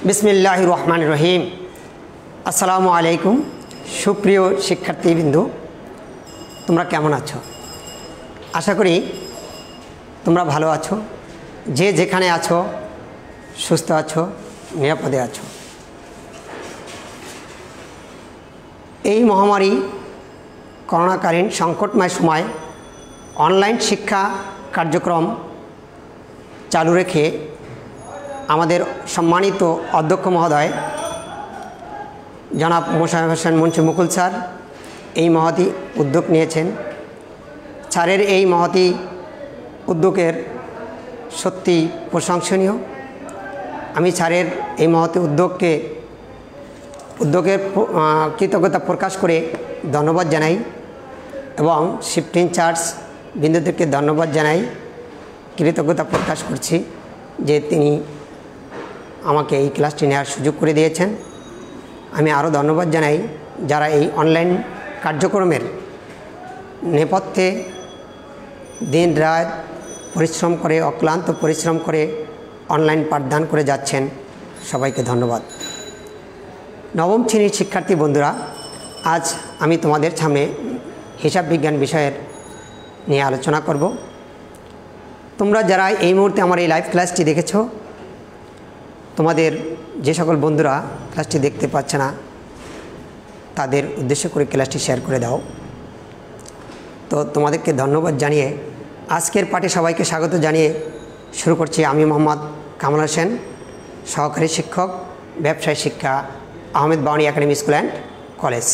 बिस्मिल्लाहिर रहमानिर रहीम। আসসালামু আলাইকুম। সুপ্রিয় শিক্ষার্থীবৃন্দু, তোমরা কেমন আছো? আশা করি তোমরা ভালো আছো। যে যেখানে আছো সুস্থ আছো, নিরাপদে আছো। এই মহামারী করোনাকালীন সংকটময় সময় অনলাইন শিক্ষা কার্যক্রম চালু রেখে আমাদের সম্মানিত অধ্যক্ষ মহোদয় জনাব মোশাররফ হোসেন মুন্সি মুকুল স্যার এই মহতি উদ্যোগ নিয়েছেন। স্যারের এই মহতি উদ্যোগের সত্যি প্রশংসনীয়। আমি স্যারের এই মহতি উদ্যোগের কৃতজ্ঞতা প্রকাশ করে ধন্যবাদ জানাই এবং শিফট ইনচার্জ বৃন্দদেরকে ধন্যবাদ জানাই, কৃতজ্ঞতা প্রকাশ করছি যে তিনি আমাকে এই ক্লাসটি নেওয়ার সুযোগ করে দিয়েছেন। আমি আরও ধন্যবাদ জানাই যারা এই অনলাইন কার্যক্রমের নেপথ্যে দিন রাত পরিশ্রম করে, অক্লান্ত পরিশ্রম করে অনলাইন পাঠদান করে যাচ্ছেন। সবাইকে ধন্যবাদ। নবম শ্রেণীর শিক্ষার্থী বন্ধুরা, আজ আমি তোমাদের সামনে হিসাব বিজ্ঞান বিষয়ের নিয়ে আলোচনা করব। তোমরা যারা এই মুহূর্তে আমার এই লাইভ ক্লাসটি দেখেছ, তোমাদের যে সকল বন্ধুরা ক্লাসটি দেখতে পাচ্ছে না তাদের উদ্দেশ্য করে ক্লাসটি শেয়ার করে দাও। তো তোমাদেরকে ধন্যবাদ জানিয়ে আজকের পাঠে সবাইকে স্বাগত জানিয়ে শুরু করছি। আমি মোহাম্মদ কামাল হোসেন, সহকারী শিক্ষক, ব্যবসায় শিক্ষা, Ahmed Bauni academy school and college.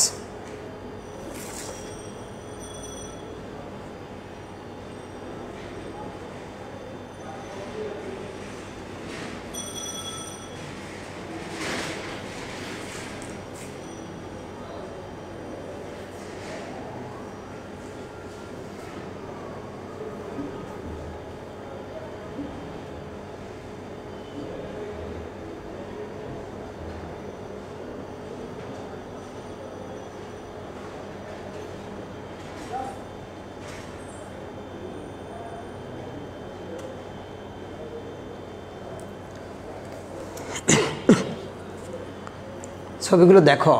ছবিগুলো দেখো।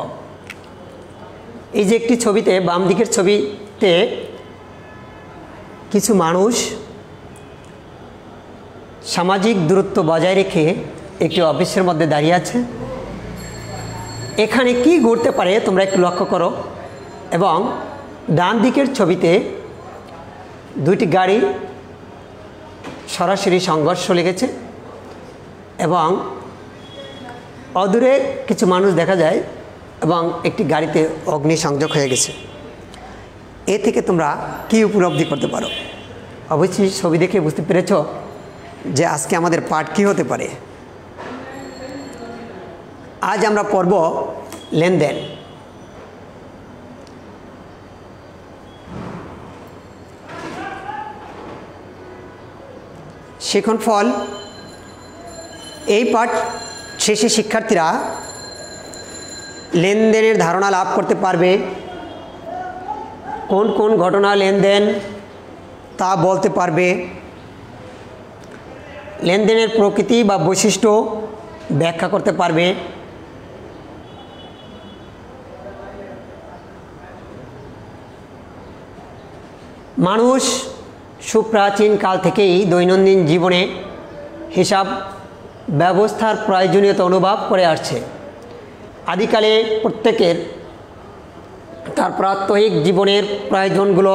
এই যে একটি ছবিতে, বাম দিকের ছবিতে কিছু মানুষ সামাজিক দূরত্ব বজায় রেখে একটি অফিসের মধ্যে দাঁড়িয়ে আছে। এখানে কি ঘটতে পারে তোমরা একটু লক্ষ্য করো। এবং ডান দিকের ছবিতে দুইটি গাড়ি সরাসরি সংঘর্ষ লেগেছে এবং অদূরে কিছু মানুষ দেখা যায় এবং একটি গাড়িতে অগ্নিসংযোগ হয়ে গেছে। এ থেকে তোমরা কি উপলব্ধি করতে পারো? অবশ্যই ছবি দেখে বুঝতে পেরেছ যে আজকে আমাদের পাঠ কী হতে পারে। আজ আমরা পড়ব লেনদেন। শিখন ফল। এই পাঠ শেষে শিক্ষার্থীরা লেনদেনের ধারণা লাভ করতে পারবে। কোন কোন ঘটনা লেনদেন তা বলতে পারবে। লেনদেনের প্রকৃতি বা বৈশিষ্ট্য ব্যাখ্যা করতে পারবে। মানুষ সুপ্রাচীন কাল থেকেই দৈনন্দিন জীবনে হিসাব ব্যবস্থার প্রয়োজনীয়তা অনুভব করে আসছে। আদিকালে প্রত্যেকের তার প্রাত্যহিক জীবনের প্রয়োজনগুলো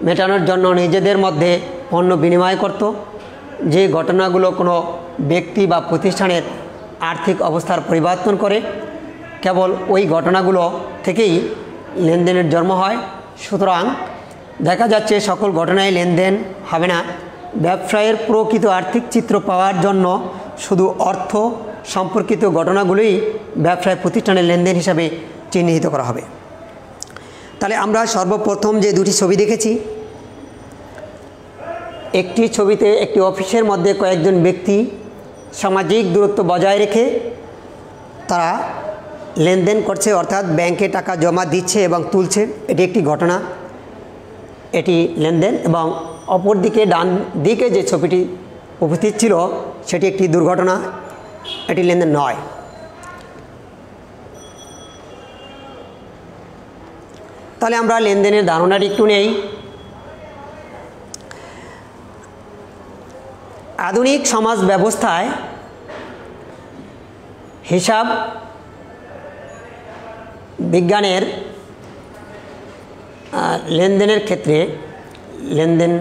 মেটানোর জন্য নিজেদের মধ্যে পণ্য বিনিময় করত। যে ঘটনাগুলো কোনো ব্যক্তি বা প্রতিষ্ঠানের আর্থিক অবস্থার পরিবর্তন করে, কেবল ওই ঘটনাগুলো থেকেই লেনদেনের জন্ম হয়। সুতরাং দেখা যাচ্ছে সকল ঘটনায় লেনদেন হবে না। ব্যবসায়ের প্রকৃত আর্থিক চিত্র পাওয়ার জন্য শুধু অর্থ সম্পর্কিত ঘটনাগুলোই ব্যবসায় প্রতিষ্ঠানের লেনদেন হিসাবে চিহ্নিত করা হবে। তাহলে আমরা সর্বপ্রথম যে দুটি ছবি দেখেছি, একটি ছবিতে একটি অফিসের মধ্যে কয়েকজন ব্যক্তি সামাজিক দূরত্ব বজায় রেখে তারা লেনদেন করছে, অর্থাৎ ব্যাংকে টাকা জমা দিচ্ছে এবং তুলছে। এটি একটি ঘটনা, এটি লেনদেন। এবং অপরদিকে ডান দিকে যে ছবিটি উপস্থিত ছিল সেটি একটি দুর্ঘটনা। এটি লেনদেন নয়। তাহলে আমরা লেনদেনের ধারণাটি একটু নেই। আধুনিক সমাজ ব্যবস্থায় হিসাব বিজ্ঞানের লেনদেনের ক্ষেত্রে লেনদেন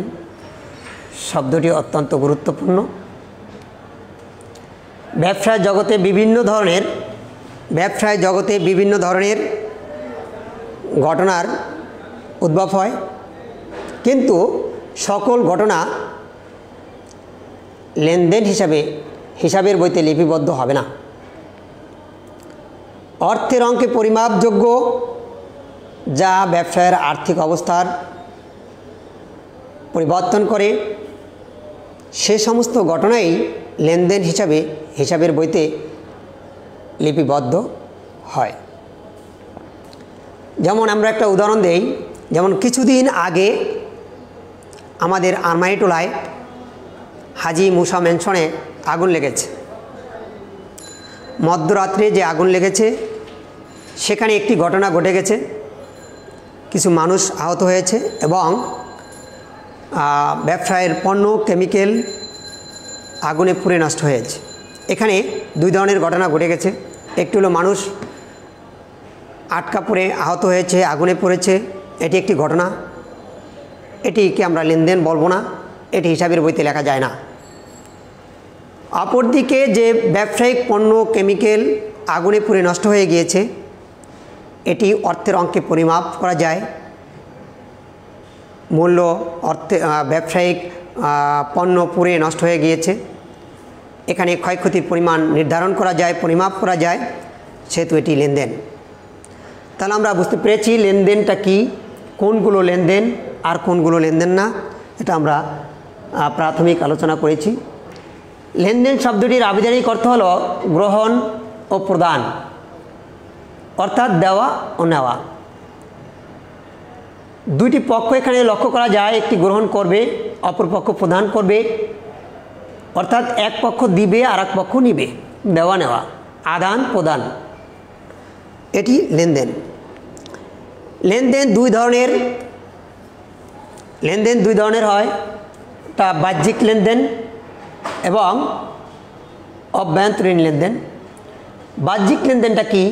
শব্দটি অত্যন্ত গুরুত্বপূর্ণ। ব্যবসায় জগতে বিভিন্ন ধরনের ঘটনার উদ্ভব হয়, কিন্তু সকল ঘটনা লেনদেন হিসাবের বইতে লিপিবদ্ধ হবে না। অর্থের অঙ্কে পরিমাপযোগ্য, যা ব্যবসায়ের আর্থিক অবস্থার পরিবর্তন করে, সে সমস্ত ঘটনাই লেনদেন হিসাবের বইতে লিপিবদ্ধ হয়। যেমন আমরা একটা উদাহরণ দেই, যেমন কিছুদিন আগে আমাদের আরমাইটোলায় হাজি মুসা ম্যানশনে আগুন লেগেছে। মধ্যরাত্রে যে আগুন লেগেছে সেখানে একটি ঘটনা ঘটে গেছে, কিছু মানুষ আহত হয়েছে এবং ব্যবসায়ের পণ্য কেমিক্যাল আগুনে পুড়ে নষ্ট হয়েছে। এখানে দুই ধরনের ঘটনা ঘটে গেছে। একটি হলো মানুষ আটকা পড়ে আহত হয়েছে, আগুনে পড়েছে, এটি একটি ঘটনা, এটিকে আমরা লেনদেন বলবো না, এটি হিসাবের বইতে লেখা যায় না। অপরদিকে যে ব্যবসায়িক পণ্য কেমিক্যাল আগুনে পুড়ে নষ্ট হয়ে গিয়েছে, এটি অর্থের অঙ্কে পরিমাপ করা যায়। মূল্য ব্যবসায়িক পণ্য পুড়ে নষ্ট হয়ে গিয়েছে, এখানে ক্ষয়ক্ষতির পরিমাণ নির্ধারণ করা যায়, পরিমাপ করা যায়, সেহেতু এটি লেনদেন। তাহলে আমরা বুঝতে পেরেছি লেনদেনটা কি, কোনগুলো লেনদেন আর কোনগুলো লেনদেন না, এটা আমরা প্রাথমিক আলোচনা করেছি। লেনদেন শব্দটির আবিধানিক অর্থ হলো গ্রহণ ও প্রদান, অর্থাৎ দেওয়া ও নেওয়া। দুইটি পক্ষ এখানে লক্ষ্য করা যায়, একটি গ্রহণ করবে, অপর পক্ষ প্রদান করবে, অর্থাৎ এক পক্ষ দিবে আর এক পক্ষ নিবে, দেওয়া নেওয়া, আদান প্রদান, এটি লেনদেন। লেনদেন দুই ধরনের হয়, তা বাহ্যিক লেনদেন এবং অভ্যন্তরীণ লেনদেন। বাহ্যিক লেনদেনটা কি?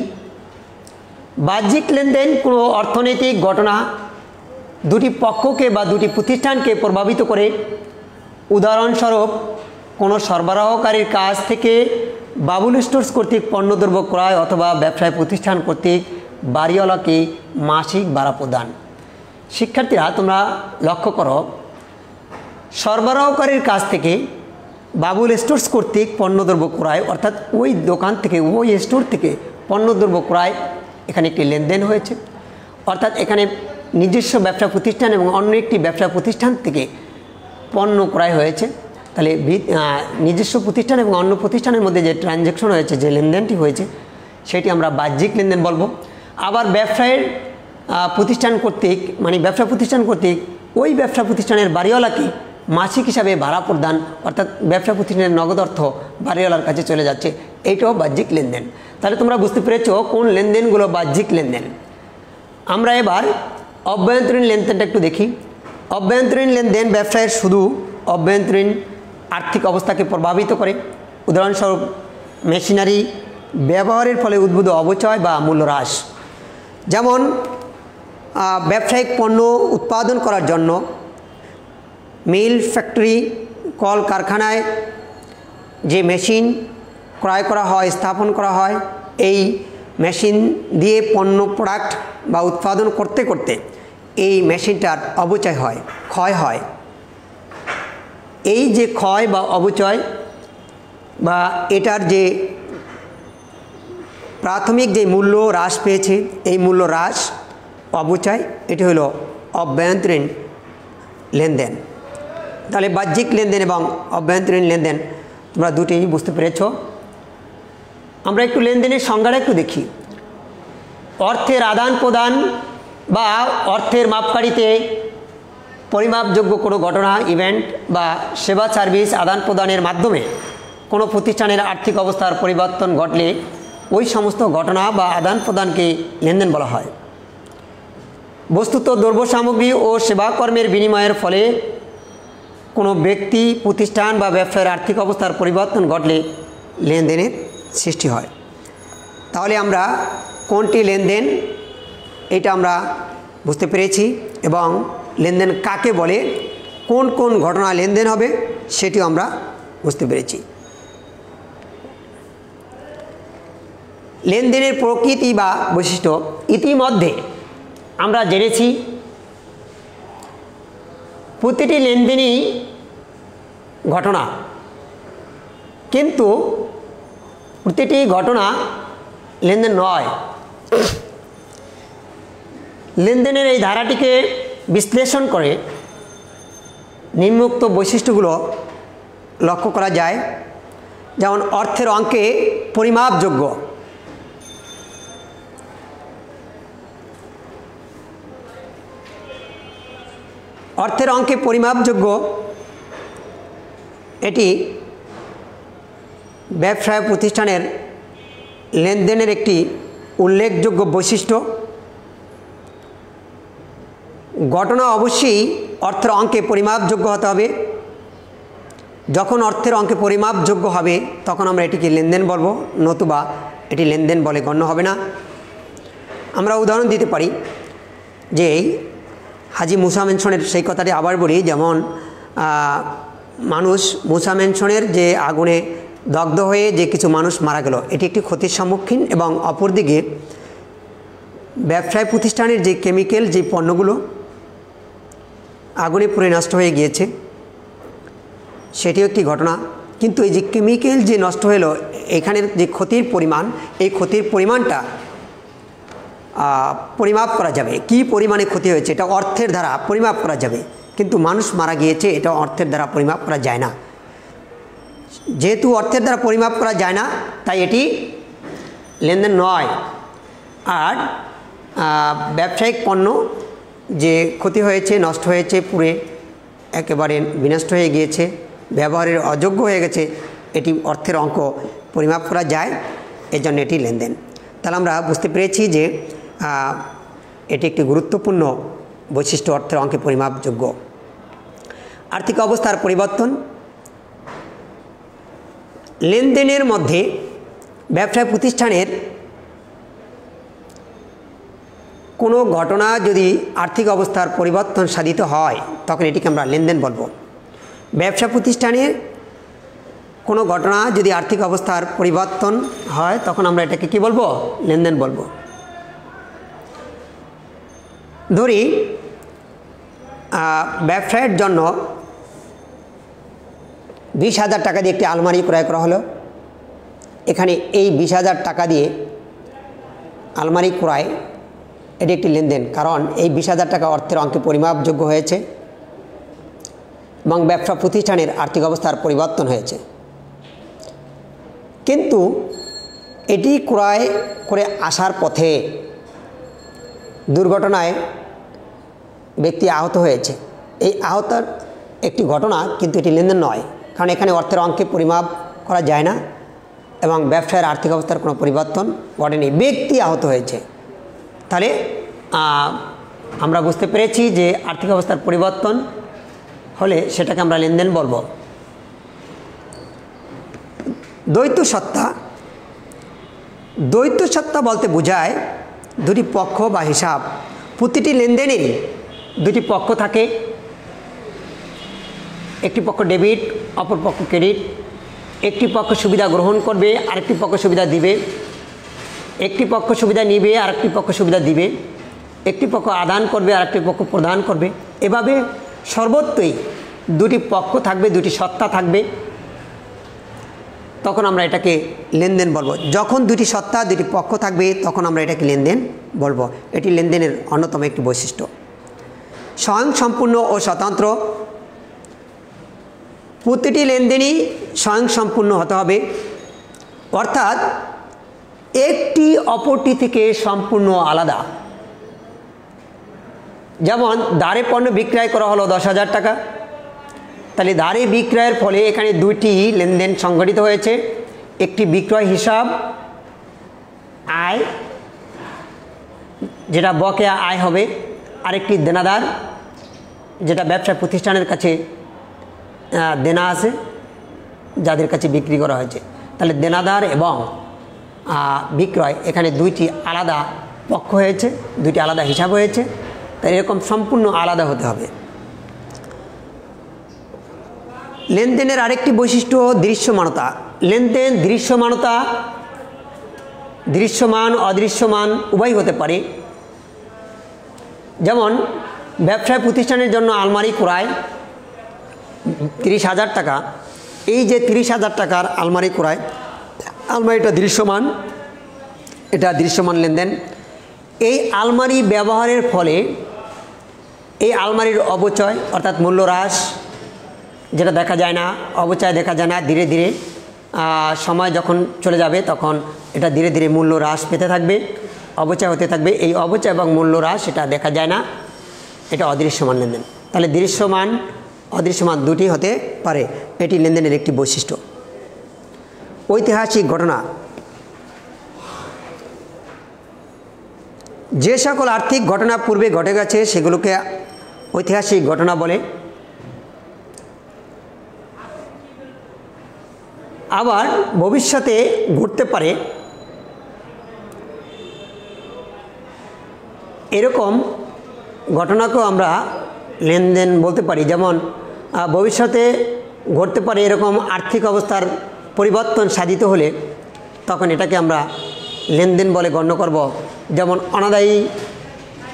বাহ্যিক লেনদেন কোনো অর্থনৈতিক ঘটনা দুটি পক্ষকে বা দুটি প্রতিষ্ঠানকে প্রভাবিত করে। উদাহরণস্বরূপ, কোনো সরবরাহকারীর কাছ থেকে বাবুল স্টোর্স কর্তৃক পণ্যদ্রব্য ক্রয় অথবা ব্যবসায় প্রতিষ্ঠান কর্তৃক বাড়িওয়ালাকে মাসিক ভাড়া প্রদান। শিক্ষার্থীরা তোমরা লক্ষ্য করো, সরবরাহকারীর কাছ থেকে বাবুল স্টোর্স কর্তৃক পণ্যদ্রব্য ক্রয়, অর্থাৎ ওই দোকান থেকে, ওই স্টোর থেকে পণ্যদ্রব্য ক্রয়, এখানে একটি লেনদেন হয়েছে। অর্থাৎ এখানে নিজস্ব ব্যবসা প্রতিষ্ঠান এবং অন্য একটি ব্যবসা প্রতিষ্ঠান থেকে পণ্য ক্রয় হয়েছে। তাহলে নিজস্ব প্রতিষ্ঠান এবং অন্য প্রতিষ্ঠানের মধ্যে যে ট্রানজ্যাকশন হয়েছে, যে লেনদেনটি হয়েছে, সেটি আমরা বাহ্যিক লেনদেন বলবো। আবার ব্যবসায়ের প্রতিষ্ঠান কর্তৃক, মানে ব্যবসা প্রতিষ্ঠান কর্তৃক ওই ব্যবসা প্রতিষ্ঠানের বাড়িওয়ালাকে মাসিক হিসাবে ভাড়া প্রদান, অর্থাৎ ব্যবসা প্রতিষ্ঠানের নগদ অর্থ বাড়িওয়ালার কাছে চলে যাচ্ছে, এইটাও বাহ্যিক লেনদেন। তাহলে তোমরা বুঝতে পেরেছো কোন লেনদেনগুলো বাহ্যিক লেনদেন। আমরা এবার অভ্যন্তরীণ লেনদেনটা একটু দেখি। অভ্যন্তরীণ লেনদেন ব্যবসায়ের শুধু অভ্যন্তরীণ আর্থিক অবস্থাকে প্রভাবিত করে। উদাহরণস্বরূপ, মেশিনারি ব্যবহারের ফলে উদ্ভূত অবচয় বা মূল্য হ্রাস। যেমন ব্যবসায়িক পণ্য উৎপাদন করার জন্য মিল, ফ্যাক্টরি, কল কারখানায় যে মেশিন ক্রয় করা হয়, স্থাপন করা হয়, এই মেশিন দিয়ে পণ্য প্রোডাক্ট বা উৎপাদন করতে করতে এই মেশিনটার অবচয় হয়, ক্ষয় হয়। এই যে ক্ষয় বা অবচয় বা এটার যে প্রাথমিক যে মূল্য হ্রাস পেয়েছে, এই মূল্য হ্রাস, অবচয়, এটি হলো অভ্যন্তরীণ লেনদেন। তাহলে বাহ্যিক লেনদেন এবং অভ্যন্তরীণ লেনদেন তোমরা দুটোই বুঝতে পেরেছ। আমরা একটু লেনদেনের সংজ্ঞাটা একটু দেখি। অর্থের আদান প্রদান বা অর্থের মাপকাঠিতে পরিমাপযোগ্য কোনো ঘটনা, ইভেন্ট বা সেবা সার্ভিস আদান প্রদানের মাধ্যমে কোনো প্রতিষ্ঠানের আর্থিক অবস্থার পরিবর্তন ঘটলে ওই সমস্ত ঘটনা বা আদান প্রদানকে লেনদেন বলা হয়। বস্তুত দ্রব্য সামগ্রী ও সেবাকর্মের বিনিময়ের ফলে কোনো ব্যক্তি, প্রতিষ্ঠান বা ব্যবসায়ের আর্থিক অবস্থার পরিবর্তন ঘটলে লেনদেনের সৃষ্টি হয়। তাহলে আমরা কোনটি লেনদেন এটা আমরা বুঝতে পেরেছি, এবং লেনদেন কাকে বলে, কোন কোন ঘটনা লেনদেন হবে সেটিও আমরা বুঝতে পেরেছি। লেনদেনের প্রকৃতি বা বৈশিষ্ট্য ইতিমধ্যে আমরা জেনেছি প্রতিটি লেনদেনই ঘটনা, কিন্তু প্রতিটি ঘটনা লেনদেন নয়। লেনদেনের এই ধারাটিকে বিশ্লেষণ করে নিম্নোক্ত বৈশিষ্ট্যগুলো লক্ষ্য করা যায়। যেমন অর্থের অঙ্কে পরিমাপযোগ্য। অর্থের অঙ্কে পরিমাপযোগ্য এটি ব্যবসায় প্রতিষ্ঠানের লেনদেনের একটি উল্লেখযোগ্য বৈশিষ্ট্য। ঘটনা অবশ্যই অর্থের অঙ্কে পরিমাপযোগ্য হতে হবে। যখন অর্থের অঙ্কে পরিমাপযোগ্য হবে তখন আমরা এটিকে লেনদেন বলবো, নতুবা এটি লেনদেন বলে গণ্য হবে না। আমরা উদাহরণ দিতে পারি যে হাজি মুসা মেনশনের সেই কথাটি আবার বলি। যেমন মানুষ মুসা মেনশনের যে আগুনে দগ্ধ হয়ে যে কিছু মানুষ মারা গেল, এটি একটি ক্ষতির সম্মুখীন, এবং অপরদিকে ব্যবসায় প্রতিষ্ঠানের যে কেমিক্যাল, যে পণ্যগুলো আগুনে পুড়ে নষ্ট হয়ে গিয়েছে সেটিও একটি ঘটনা। কিন্তু এই যে কেমিক্যাল যে নষ্ট হলো, এখানের যে ক্ষতির পরিমাণ, এই ক্ষতির পরিমাণটা পরিমাপ করা যাবে। কি পরিমাণে ক্ষতি হয়েছে এটা অর্থের দ্বারা পরিমাপ করা যাবে, কিন্তু মানুষ মারা গিয়েছে এটা অর্থের দ্বারা পরিমাপ করা যায় না। যেহেতু অর্থের দ্বারা পরিমাপ করা যায় না, তাই এটি লেনদেন নয়। আর ব্যবসায়িক পণ্য যে ক্ষতি হয়েছে, নষ্ট হয়েছে, পুড়ে একেবারে বিনষ্ট হয়ে গিয়েছে, ব্যবহারের অযোগ্য হয়ে গেছে, এটি অর্থের অঙ্ক পরিমাপ করা যায়, এজন্য এটি লেনদেন। তাহলে আমরা বুঝতে পেরেছি যে এটি একটি গুরুত্বপূর্ণ বৈশিষ্ট্য, অর্থের অঙ্কে পরিমাপযোগ্য। আর্থিক অবস্থার পরিবর্তন। লেনদেনের মধ্যে ব্যবসায় প্রতিষ্ঠানের কোনো ঘটনা যদি আর্থিক অবস্থার পরিবর্তন সাধিত হয় তখন এটিকে আমরা লেনদেন বলবো। ব্যবসা প্রতিষ্ঠানের কোনো ঘটনা যদি আর্থিক অবস্থার পরিবর্তন হয় তখন আমরা এটাকে কি বলবো? লেনদেন বলবো। ধরি ব্যবসায়ের জন্য 20,000 টাকা দিয়ে একটি আলমারি ক্রয় করা হলো। এখানে এই 20,000 টাকা দিয়ে আলমারি ক্রয়, এটি একটি লেনদেন, কারণ এই 20,000 টাকা অর্থের অঙ্কে পরিমাপযোগ্য হয়েছে এবং ব্যবসা প্রতিষ্ঠানের আর্থিক অবস্থার পরিবর্তন হয়েছে। কিন্তু এটি ক্রয় করে আসার পথে দুর্ঘটনায় ব্যক্তি আহত হয়েছে। এই আহতের একটি ঘটনা, কিন্তু এটি লেনদেন নয়, কারণ এখানে অর্থের অঙ্কে পরিমাপ করা যায় না এবং ব্যবসায়ের আর্থিক অবস্থার কোনো পরিবর্তন ঘটেনি, ব্যক্তি আহত হয়েছে। তাহলে আমরা বুঝতে পেরেছি যে আর্থিক অবস্থার পরিবর্তন হলে সেটাকে আমরা লেনদেন বলবো। দ্বৈত সত্তা। দ্বৈত সত্তা বলতে বোঝায় দুটি পক্ষ বা হিসাব। প্রতিটি লেনদেনে দুটি পক্ষ থাকে, একটি পক্ষ ডেবিট, অপর পক্ষ ক্রেডিট। একটি পক্ষ সুবিধা গ্রহণ করবে, আরেকটি পক্ষ সুবিধা দিবে। একটি পক্ষ সুবিধা নিবে, আরেকটি পক্ষ সুবিধা দিবে। একটি পক্ষ আদান করবে, আরেকটি পক্ষ প্রদান করবে। এভাবে সর্বত্রই দুটি পক্ষ থাকবে, দুটি সত্তা থাকবে, তখন আমরা এটাকে লেনদেন বলবো। যখন দুটি সত্তা, দুটি পক্ষ থাকবে তখন আমরা এটাকে লেনদেন বলবো। এটি লেনদেনের অন্যতম একটি বৈশিষ্ট্য। স্বয়ংসম্পূর্ণ ও স্বতন্ত্র। প্রতিটি লেনদেনই স্বয়ংসম্পূর্ণ হতে হবে, অর্থাৎ একটি অপরটি থেকে সম্পূর্ণ আলাদা। যেমন দাঁড়ে পণ্য বিক্রয় করা হলো 10,000 টাকা, তাহলে ধারে বিক্রয়ের ফলে এখানে দুইটি লেনদেন সংঘটিত হয়েছে, একটি বিক্রয় হিসাব আয়, যেটা বকেয়া আয় হবে, আরেকটি দেনাদার, যেটা ব্যবসা প্রতিষ্ঠানের কাছে দেনা আছে, যাদের কাছে বিক্রি করা হয়েছে। তাহলে দেনাদার এবং বিক্রয় এখানে দুইটি আলাদা পক্ষ হয়েছে, দুইটি আলাদা হিসাব হয়েছে, তাই এরকম সম্পূর্ণ আলাদা হতে হবে। লেনদেনের আরেকটি বৈশিষ্ট্য দৃশ্যমানতা। লেনদেন দৃশ্যমানতা, দৃশ্যমান অদৃশ্যমান উভয় হতে পারে। যেমন ব্যবসায় প্রতিষ্ঠানের জন্য আলমারি ক্রয় 30,000 টাকা, এই যে 30,000 টাকার আলমারি ক্রয়, আলমারিটা দৃশ্যমান, এটা দৃশ্যমান লেনদেন। এই আলমারি ব্যবহারের ফলে এই আলমারির অবচয় অর্থাৎ মূল্য হ্রাস, যেটা দেখা যায় না, অবচয় দেখা যায় না, ধীরে ধীরে সময় যখন চলে যাবে তখন এটা ধীরে ধীরে মূল্য হ্রাস পেতে থাকবে, অবচয় হতে থাকবে। এই অবচয় এবং মূল্য হ্রাস এটা দেখা যায় না, এটা অদৃশ্যমান লেনদেন। তাহলে দৃশ্যমান অদৃশ্যমান দুটি হতে পারে, এটি লেনদেনের একটি বৈশিষ্ট্য। ঐতিহাসিক ঘটনা। যে সকল আর্থিক ঘটনা পূর্বে ঘটে গেছে সেগুলোকে ঐতিহাসিক ঘটনা বলে। আবার ভবিষ্যতে ঘটতে পারে এরকম ঘটনাকেও আমরা লেনদেন বলতে পারি। যেমন ভবিষ্যতে ঘটতে পারে এরকম আর্থিক অবস্থার পরিবর্তন সাধিত হলে তখন এটাকে আমরা লেনদেন বলে গণ্য করব। যেমন অনাদায়ী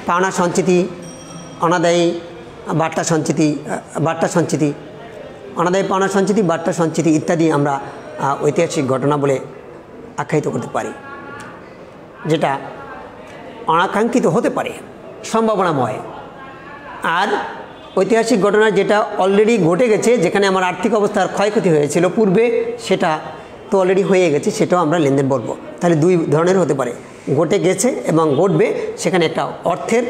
পাওনা সঞ্চিতি, অনাদায়ী বার্তা সঞ্চিতি, অনাদায়ী পাওনা সঞ্চিতি, বার্তা সঞ্চিতি ইত্যাদি আমরা ঐতিহাসিক ঘটনা বলে আখ্যায়িত করতে পারি, যেটা অনাকাঙ্ক্ষিত হতে পারে, সম্ভাবনাময়। আর ঐতিহাসিক ঘটনা যেটা অলরেডি ঘটে গেছে, যেখানে আমার আর্থিক অবস্থার ক্ষয়ক্ষতি হয়েছিল পূর্বে, সেটা তো অলরেডি হয়ে গেছে, সেটাও আমরা লেনদেন বলবো। তাহলে দুই ধরনের হতে পারে, ঘটে গেছে এবং ঘটবে, সেখানে একটা অর্থের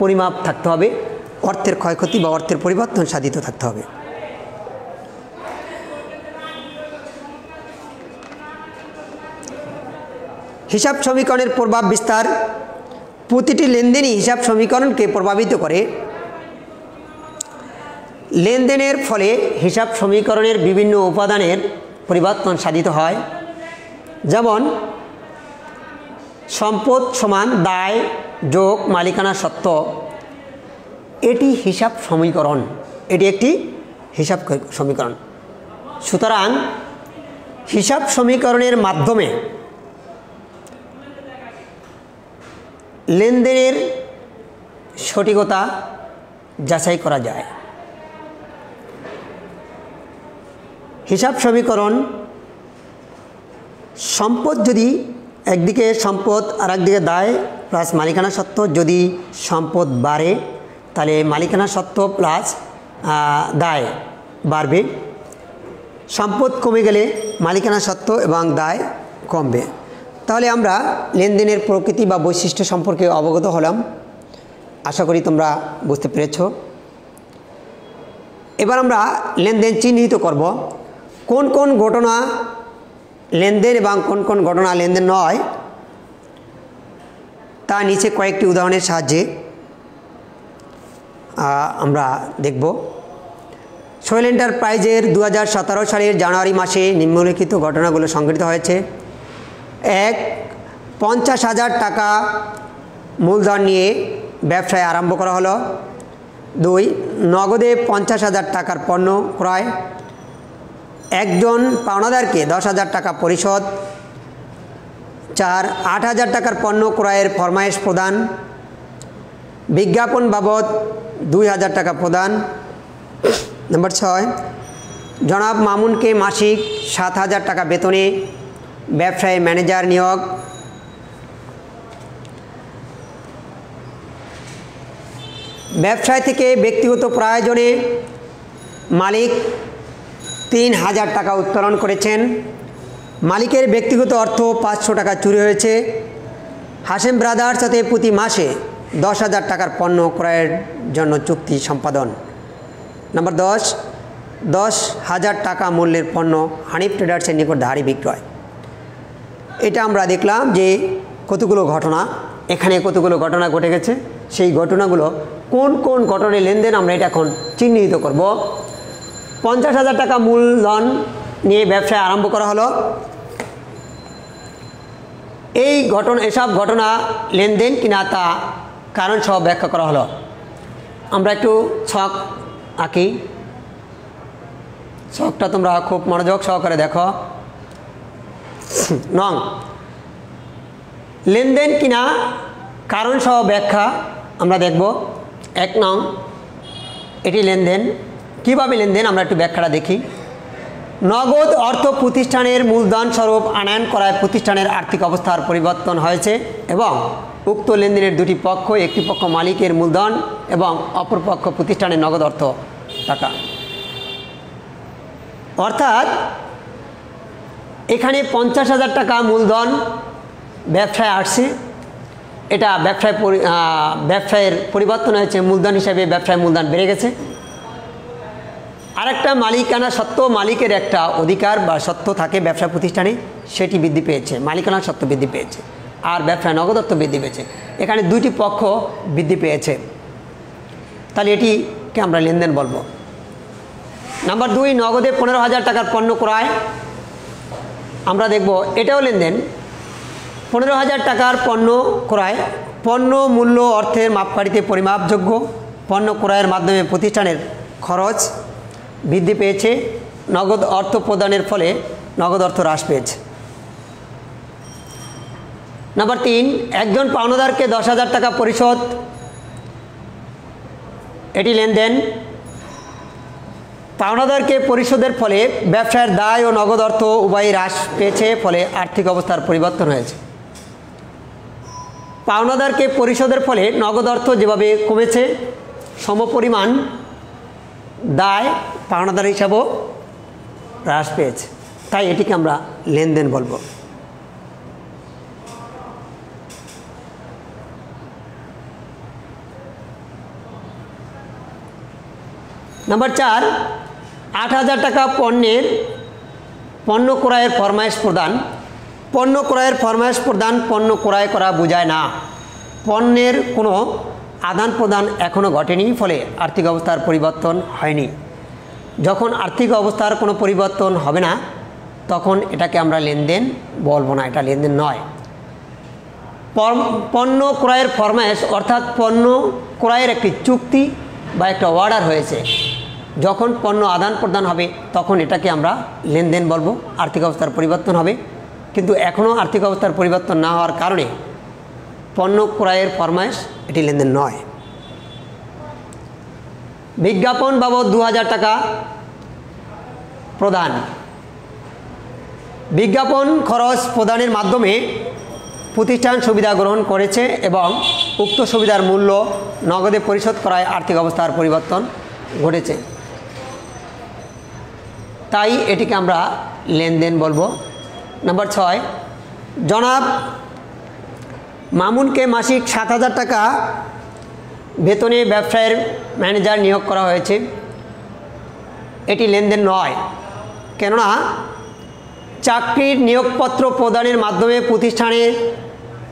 পরিমাপ থাকতে হবে, অর্থের ক্ষয়ক্ষতি বা অর্থের পরিবর্তন সাধিত থাকতে হবে। হিসাব সমীকরণের প্রভাব বিস্তার। প্রতিটি লেনদেনই হিসাব সমীকরণকে প্রভাবিত করে। লেনদেনের ফলে হিসাব সমীকরণের বিভিন্ন উপাদানের পরিবর্তন সাধিত হয়। যেমন সম্পদ সমান দায় যোগ মালিকানা সত্ত্ব, এটি হিসাব সমীকরণ, এটি একটি হিসাব সমীকরণ। সুতরাং হিসাব সমীকরণের মাধ্যমে লেনদেনের সঠিকতা যাচাই করা যায়। হিসাব সমীকরণ, সম্পদ যদি একদিকে সম্পদ আর একদিকে দায় প্লাস মালিকানা সত্ত্ব, যদি সম্পদ বাড়ে তাহলে মালিকানা সত্ত্ব প্লাস দায় বাড়বে, সম্পদ কমে গেলে মালিকানা সত্ত্ব এবং দায় কমবে। তাহলে আমরা লেনদেনের প্রকৃতি বা বৈশিষ্ট্য সম্পর্কে অবগত হলাম, আশা করি তোমরা বুঝতে পেরেছ। এবার আমরা লেনদেন চিহ্নিত করব, কোন কোন ঘটনা লেনদেন এবং কোন কোন ঘটনা লেনদেন নয়, তা নিচে কয়েকটি উদাহরণের সাহায্যে আমরা দেখব। সোহেল এন্টারপ্রাইজের 2017 সালের জানুয়ারি মাসে নিম্নলিখিত ঘটনাগুলো সংঘটিত হয়েছে। 1, 50,000 টাকা মূলধন নিয়ে ব্যবসায় আরম্ভ করা হলো। 2, নগদে 50,000 টাকার পণ্য ক্রয়। একজন পাওনাদারকে 10,000 টাকা পরিশোধ। 4, 8,000 টাকার পণ্য ক্রয়ের ফরমায়েশ প্রদান। বিজ্ঞাপন বাবদ 2,000 টাকা প্রদান। নম্বর 6, জনাব মামুনকে মাসিক 7,000 টাকা বেতনে ব্যবসায় ম্যানেজার নিয়োগ। ব্যবসায় থেকে ব্যক্তিগত প্রয়োজনে মালিক 3,000 টাকা উত্তোলন করেছেন। মালিকের ব্যক্তিগত অর্থ 500 টাকা চুরি হয়েছে। হাশেম ব্রাদার্স সাথে প্রতি মাসে 10,000 টাকার পণ্য ক্রয়ের জন্য চুক্তি সম্পাদন। নাম্বার 10, 10,000 টাকা মূল্যের পণ্য হানিফ ট্রেডার্সের নিকট ধারে বিক্রয়। এটা আমরা দেখলাম যে কতগুলো ঘটনা, এখানে কতগুলো ঘটনা ঘটে গেছে, সেই ঘটনাগুলো কোন কোন ঘটনায় লেনদেন আমরা এটা এখন চিহ্নিত করব। 50,000 টাকা মূলধন নিয়ে ব্যবসায় আরম্ভ করা হলো। এসব ঘটনা লেনদেন কিনা তা কারণ সহ ব্যাখ্যা করা হলো। আমরা একটু ছক আঁকি, ছকটা তোমরা খুব মনোযোগ সহকারে দেখো। নং, লেনদেন কিনা কারণ সহ ব্যাখ্যা আমরা দেখব। 1 নং, এটি লেনদেন। কিভাবে লেনদেন আমরা একটু ব্যাখ্যাটা দেখি। নগদ অর্থ প্রতিষ্ঠানের মূলধন স্বরূপ আনয়ন করায় প্রতিষ্ঠানের আর্থিক অবস্থার পরিবর্তন হয়েছে এবং উক্ত লেনদেনের দুটি পক্ষ, একটি পক্ষ মালিকের মূলধন এবং অপর পক্ষ প্রতিষ্ঠানের নগদ অর্থ টাকা। অর্থাৎ এখানে 50,000 টাকা মূলধন ব্যবসায় আসছে, এটা ব্যবসায়ের পরিবর্তন হয়েছে, মূলধন হিসাবে ব্যবসায় মূলধন বেড়ে গেছে। আরেকটা মালিকানা সত্ত্ব, মালিকের একটা অধিকার বা সত্ত্ব থাকে ব্যবসা প্রতিষ্ঠানে, সেটি বৃদ্ধি পেয়েছে, মালিকানা সত্ত্ব বৃদ্ধি পেয়েছে, আর ব্যবসায় নগদ অর্থ বৃদ্ধি পেয়েছে। এখানে দুইটি পক্ষ বৃদ্ধি পেয়েছে, তাহলে এটিকে আমরা লেনদেন বলবো। নাম্বার 2, নগদে 15,000 টাকার পণ্য ক্রয়। আমরা দেখব এটাও লেনদেন। 15,000 টাকার পণ্য ক্রয়, পণ্য মূল্য অর্থের মাপকাঠিতে পরিমাপযোগ্য। পণ্য ক্রয়ের মাধ্যমে প্রতিষ্ঠানের খরচ বৃদ্ধি পেয়েছে, নগদ অর্থ প্রদানের ফলে নগদ অর্থ হ্রাস পেয়েছে। নাম্বার 3, একজন পাওনাদারকে 10,000 টাকা পরিশোধ, এটি লেনদেন। পাওনাদারকে পরিশোধের ফলে ব্যবসায়ের দায় ও নগদ অর্থ উভয়ই হ্রাস পেয়েছে, ফলে আর্থিক অবস্থার পরিবর্তন হয়েছে। পাওনাদারকে পরিশোধের ফলে নগদ অর্থ যেভাবে কমেছে, সমপরিমাণ দায় পাওনাদার হিসাবেও হ্রাস পেয়েছে, তাই এটিকে আমরা লেনদেন বলবো। নাম্বার 4, 8,000 টাকা পণ্য ক্রয়ের ফরমায়েশ প্রদান। পণ্য ক্রয়ের ফরমায়েশ প্রদান পণ্য ক্রয় করা বোঝায় না। পণ্যের কোনো আদান প্রদান এখনও ঘটেনি, ফলে আর্থিক অবস্থার পরিবর্তন হয়নি। যখন আর্থিক অবস্থার কোনো পরিবর্তন হবে না, তখন এটাকে আমরা লেনদেন বলবো না, এটা লেনদেন নয়। পণ্য ক্রয়ের ফরমায়েশ অর্থাৎ পণ্য ক্রয়ের একটি চুক্তি বা একটা অর্ডার হয়েছে, যখন পণ্য আদান প্রদান হবে তখন এটাকে আমরা লেনদেন বলবো, আর্থিক অবস্থার পরিবর্তন হবে। কিন্তু এখনও আর্থিক অবস্থার পরিবর্তন না হওয়ার কারণে পণ্য ক্রয়ের ফরমায়েশ এটি লেনদেন নয়। বিজ্ঞাপন বাবদ 2,000 টাকা প্রদান। বিজ্ঞাপন খরচ প্রদানের মাধ্যমে প্রতিষ্ঠান সুবিধা গ্রহণ করেছে এবং উক্ত সুবিধার মূল্য নগদে পরিশোধ করায় আর্থিক অবস্থার পরিবর্তন ঘটেছে, তাই এটিকে আমরা লেনদেন বলবো। নাম্বার 6, জনাব মামুনকে মাসিক 7,000 টাকা বেতনে ব্যবসায়ের ম্যানেজার নিয়োগ করা হয়েছে, এটি লেনদেন নয়। কেননা চাকরির নিয়োগপত্র প্রদানের মাধ্যমে প্রতিষ্ঠানের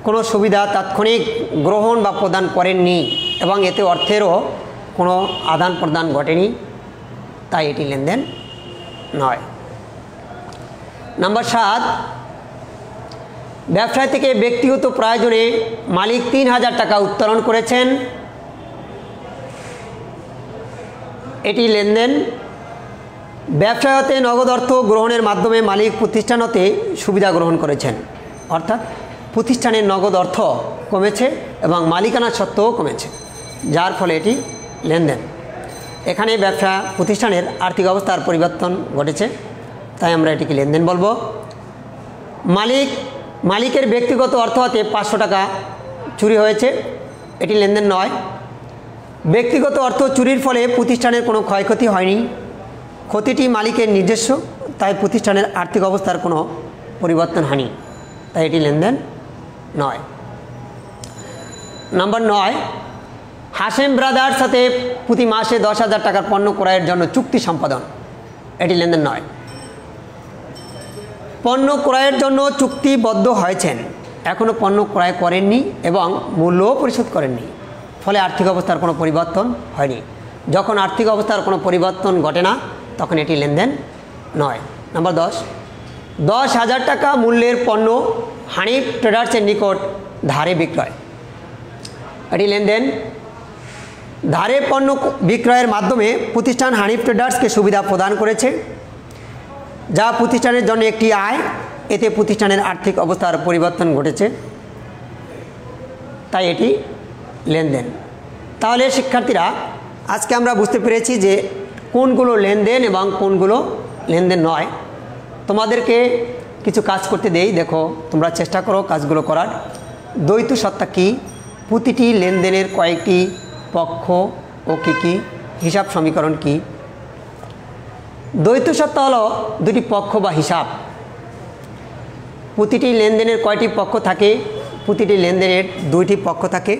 কোনো সুবিধা তাৎক্ষণিক গ্রহণ বা প্রদান করেননি এবং এতে অর্থেরও কোনো আদান প্রদান ঘটেনি, তাই এটি লেনদেন নয়। নাম্বার 7, ব্যবসায় থেকে ব্যক্তিগত প্রয়োজনে মালিক 3,000 টাকা উত্তোলন করেছেন, এটি লেনদেন। ব্যবসায় হতে নগদ অর্থ গ্রহণের মাধ্যমে মালিক প্রতিষ্ঠান হতে সুবিধা গ্রহণ করেছেন, অর্থাৎ প্রতিষ্ঠানের নগদ অর্থ কমেছে এবং মালিকানা সত্ত্বেও কমেছে, যার ফলে এটি লেনদেন। এখানে ব্যবসা প্রতিষ্ঠানের আর্থিক অবস্থার পরিবর্তন ঘটেছে, তাই আমরা এটিকে লেনদেন বলবো। মালিকের ব্যক্তিগত অর্থ হতে 500 টাকা চুরি হয়েছে, এটি লেনদেন নয়। ব্যক্তিগত অর্থ চুরির ফলে প্রতিষ্ঠানের কোনো ক্ষয়ক্ষতি হয়নি, ক্ষতিটি মালিকের নিজস্ব, তাই প্রতিষ্ঠানের আর্থিক অবস্থার কোনো পরিবর্তন হয়নি, তাই এটি লেনদেন নয়। নাম্বার 9, হাশেম ব্রাদার্স সাথে প্রতি মাসে 10,000 টাকার পণ্য ক্রয়ের জন্য চুক্তি সম্পাদন, এটি লেনদেন নয়। পণ্য ক্রয়ের জন্য চুক্তিবদ্ধ হয়েছেন, এখনও পণ্য ক্রয় করেননি এবং মূল্যও পরিশোধ করেননি, ফলে আর্থিক অবস্থার কোনো পরিবর্তন হয়নি। যখন আর্থিক অবস্থার কোনো পরিবর্তন ঘটে না তখন এটি লেনদেন নয়। নাম্বার 10,000 টাকা মূল্যের পণ্য হানিফ ট্রেডার্সের নিকট ধারে বিক্রয়, এটি লেনদেন। ধারে পণ্য বিক্রয়ের মাধ্যমে প্রতিষ্ঠান হানিফ ট্রেডার্সকে সুবিধা প্রদান করেছে, যা প্রতিষ্ঠানের জন্য একটি আয়, এতে প্রতিষ্ঠানের আর্থিক অবস্থার পরিবর্তন ঘটেছে, তাই এটি লেনদেন। তাহলে শিক্ষার্থীরা আজকে আমরা বুঝতে পেরেছি যে কোনগুলো লেনদেন এবং কোনগুলো লেনদেন নয়। তোমাদেরকে কিছু কাজ করতে দেই, দেখো তোমরা চেষ্টা করো কাজগুলো করার। দ্বৈত সত্তা কী, প্রতিটি লেনদেনের কয়েকটি পক্ষ ও কী কী, হিসাব সমীকরণ কী। দ্বৈত সত্তা হলো দুটি পক্ষ বা হিসাব। প্রতিটি লেনদেনের কয়টি পক্ষ থাকে? প্রতিটি লেনদেনের দুইটি পক্ষ থাকে,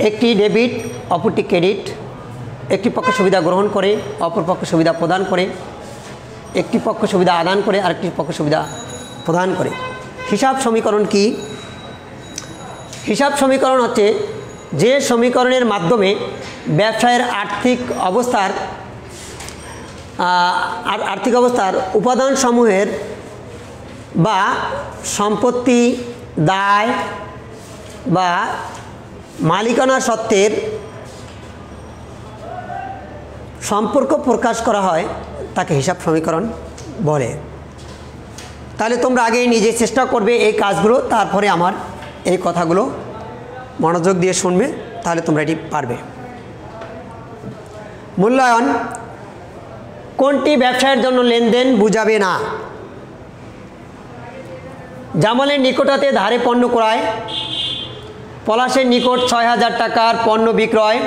একটি ডেবিট অপরটি ক্রেডিট। একটি পক্ষ সুবিধা গ্রহণ করে, অপর পক্ষ সুবিধা প্রদান করে। একটি পক্ষ সুবিধা আদান করে, আরেকটি পক্ষ সুবিধা প্রদান করে। হিসাব সমীকরণ কি? হিসাব সমীকরণ হচ্ছে যে সমীকরণের মাধ্যমে ব্যবসায়ের আর্থিক অবস্থার উপাদানসমূহের বা সম্পত্তি, দায় বা মালিকানা সত্ত্বের সম্পর্ক প্রকাশ করা হয়, তাকে হিসাব সমীকরণ বলে। তাহলে তোমরা আগে নিজে চেষ্টা করবে এই কাজগুলো, তারপরে আমার এই কথাগুলো মনোযোগ দিয়ে শুনবে, তাহলে তোমরা এটি পারবে। মূল্যায়ন কোনটি ব্যবসায়ের জন্য লেনদেন বুঝাবে না? জামালের নিকটাতে ধারে পণ্য ক্রয়, পলাশের নিকট 6,000 টাকার পণ্য বিক্রয়,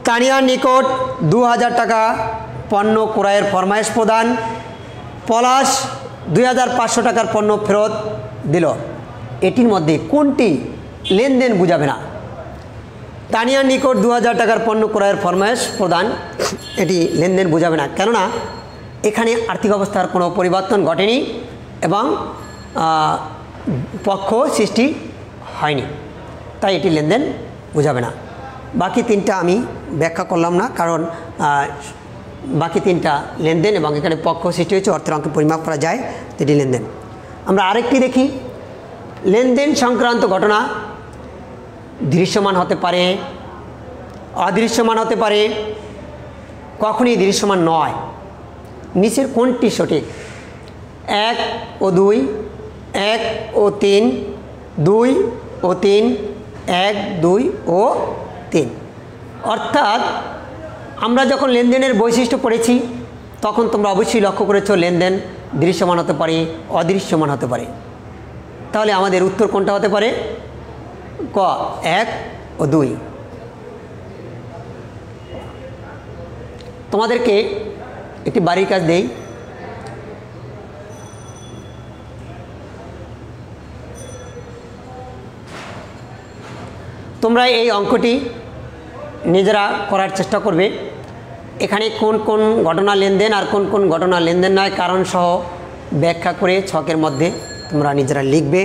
তানিয়ার নিকট 2,000 টাকা পণ্য ক্রয়ের ফরমায়েশ প্রদান, পলাশ 2,500 টাকার পণ্য ফেরত দিল। এটির মধ্যে কোনটি লেনদেন বুঝাবে না? তানিয়ার নিকট 2,000 টাকার পণ্য ক্রয়ের ফরমায়েশ প্রদান, এটি লেনদেন বুঝাবে না, কেননা এখানে আর্থিক অবস্থার কোনো পরিবর্তন ঘটেনি এবং পক্ষ সৃষ্টি হয়নি, তাই এটি লেনদেন বুঝাবে না। বাকি তিনটা আমি ব্যাখ্যা করলাম না, কারণ বাকি তিনটা লেনদেন এবং এখানে পক্ষ সৃষ্টি হয়েছে, অর্থের অঙ্কে পরিমাপ করা যায়, এটি লেনদেন। আমরা আরেকটি দেখি, লেনদেন সংক্রান্ত ঘটনা দৃশ্যমান হতে পারে, অদৃশ্যমান হতে পারে, কখনই দৃশ্যমান নয়। নিচের কোনটি সঠিক? 1 ও 2, 1 ও 3, 2 ও 3, 1, 2 ও 3। অর্থাৎ আমরা যখন লেনদেনের বৈশিষ্ট্য পড়েছি তখন তোমরা অবশ্যই লক্ষ্য করেছো লেনদেন দৃশ্যমান হতে পারে, অদৃশ্যমান হতে পারে। তাহলে আমাদের উত্তর কোনটা হতে পারে? ক, 1 ও 2। তোমাদেরকে একটি বাড়ির কাজ দেই। তোমরা এই অঙ্কটি নিজেরা করার চেষ্টা করবে। এখানে কোন কোন ঘটনা লেনদেন আর কোন কোন ঘটনা লেনদেন নয় কারণ সহ ব্যাখ্যা করে ছকের মধ্যে তোমরা নিজেরা লিখবে।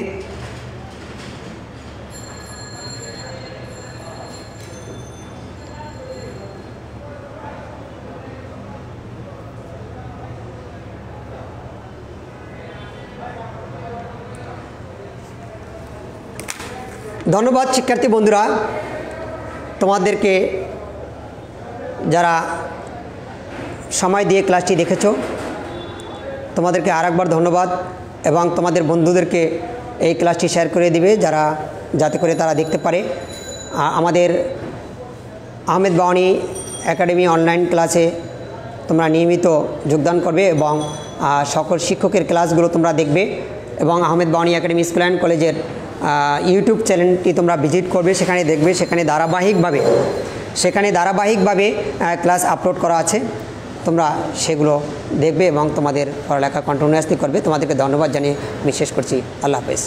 ধন্যবাদ শিক্ষার্থী বন্ধুরা, তোমাদেরকে যারা সময় দিয়ে ক্লাসটি দেখেছো তোমাদেরকে আরেকবার ধন্যবাদ, এবং তোমাদের বন্ধুদেরকে এই ক্লাসটি শেয়ার করে দিবে যাতে করে তারা দেখতে পারে। আমাদের আহমেদ বাওয়ানি একাডেমি অনলাইন ক্লাসে তোমরা নিয়মিত যোগদান করবে এবং সকল শিক্ষকের ক্লাসগুলো তোমরা দেখবে, এবং Ahmed Bawani academy school and কলেজের ইউটিউব চ্যানেলটি তোমরা ভিজিট করবে, সেখানে দেখবে সেখানে ধারাবাহিকভাবে ক্লাস আপলোড করা আছে। তোমরা সেগুলো দেখবে এবং তোমাদের পড়ালেখা কন্টিনিউয়াসলি করবে। তোমাদেরকে ধন্যবাদ জানিয়ে আমি শেষ করছি। আল্লাহ হাফেজ।